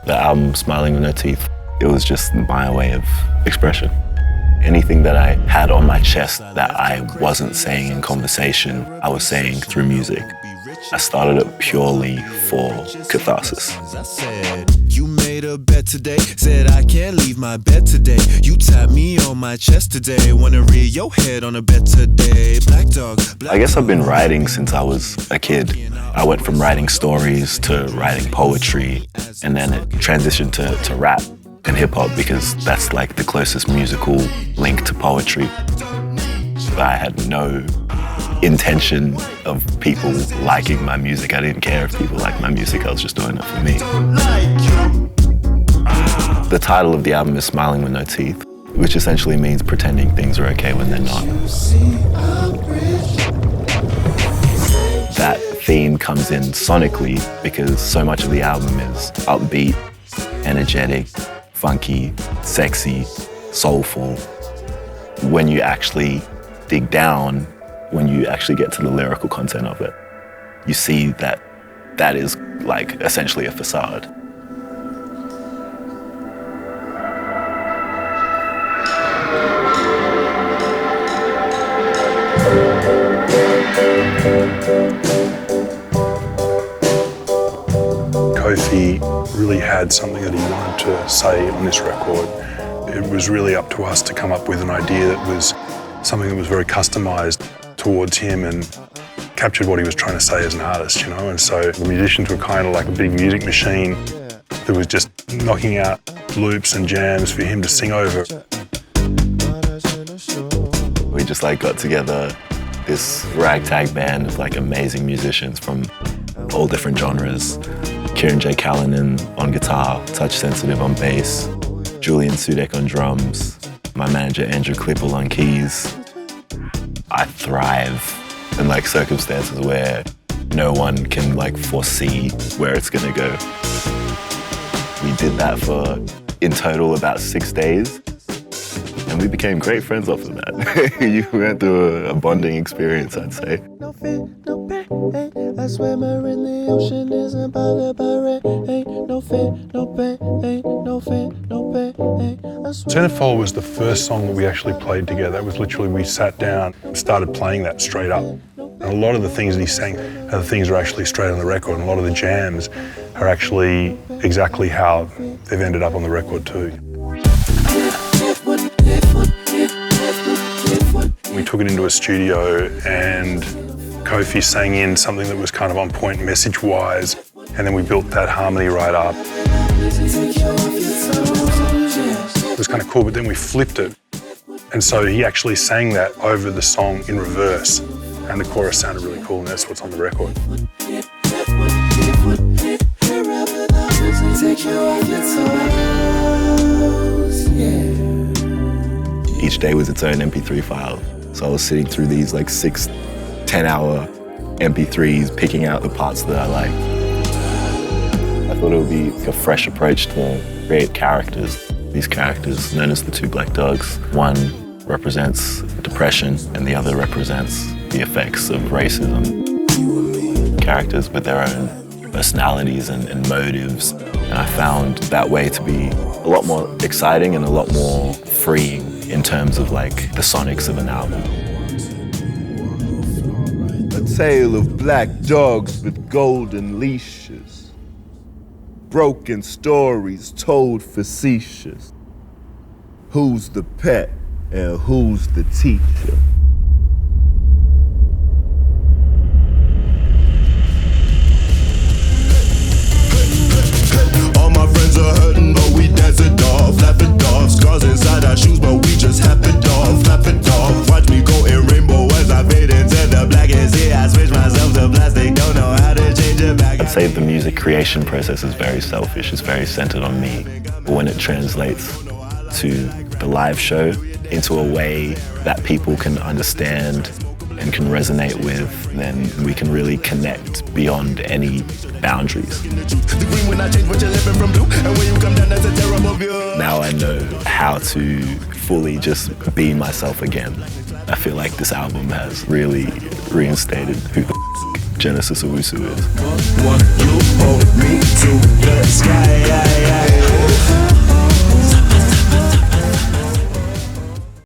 The album Smiling with No Teeth, it was just my way of expression. Anything that I had on my chest that I wasn't saying in conversation, I was saying through music. I started it purely for catharsis. You made a bet today, said I can't leave my bed today. You tapped me on my chest today, wanna rear your head on a bed today. Black dog. I guess I've been writing since I was a kid. I went from writing stories to writing poetry, and then it transitioned to rap and hip hop because that's like the closest musical link to poetry. I had no intention of people liking my music. I didn't care if people liked my music, I was just doing it for me. The title of the album is Smiling with No Teeth, which essentially means pretending things are okay when they're not. That theme comes in sonically because so much of the album is upbeat, energetic, funky, sexy, soulful. When you actually dig down, when you actually get to the lyrical content of it, you see that that is like essentially a facade. Kofi really had something that he wanted to say on this record. It was really up to us to come up with an idea that was something that was very customized towards him and captured what he was trying to say as an artist, you know? And so the musicians were kind of like a big music machine that was just knocking out loops and jams for him to sing over. We just like got together this ragtag band of like amazing musicians from all different genres. Kieran J. Callanan on guitar, Touch Sensitive on bass, Julian Sudek on drums, my manager Andrew Klippel on keys. I thrive in like circumstances where no one can like foresee where it's gonna go. We did that for, in total, about 6 days. And we became great friends off of that. You went through a bonding experience, I'd say. No fear, no pain, ain't a swimmer in the ocean isn't bothered by rain. Ain't no fear, no pain, ain't no fear, no pain, ain't a swimmer. Centerfold was the first song that we actually played together. It was literally, we sat down and started playing that straight up. And a lot of the things that he sang are the things that are actually straight on the record, and a lot of the jams are actually exactly how they've ended up on the record too. We took it into a studio and Kofi sang in something that was kind of on point message-wise, and then we built that harmony right up. It was kind of cool, but then we flipped it. And so he actually sang that over the song in reverse, and the chorus sounded really cool, and that's what's on the record. Each day was its own MP3 file. So I was sitting through these like 6, 10-hour MP3s, picking out the parts that I liked. I thought it would be a fresh approach to create characters. These characters, known as the two black dogs, one represents depression and the other represents the effects of racism. Characters with their own personalities and motives. And I found that way to be a lot more exciting and a lot more freeing in terms of like the sonics of an album. A tale of black dogs with golden leashes. Broken stories told facetious. Who's the pet and who's the teacher? All my friends are hurting, but we dance it off, laugh it off. Scars inside our shoes, but we just laugh it off, laugh it off. Watch me go in rainbow as I fade into the black and see I switch myself to plastic, don't know how to change it back. I'd say the music creation process is very selfish, it's very centered on me. But when it translates to the live show into a way that people can understand and can resonate with, then we can really connect beyond any boundaries. Now I know how to fully just be myself again. I feel like this album has really reinstated who the Genesis Owusu is.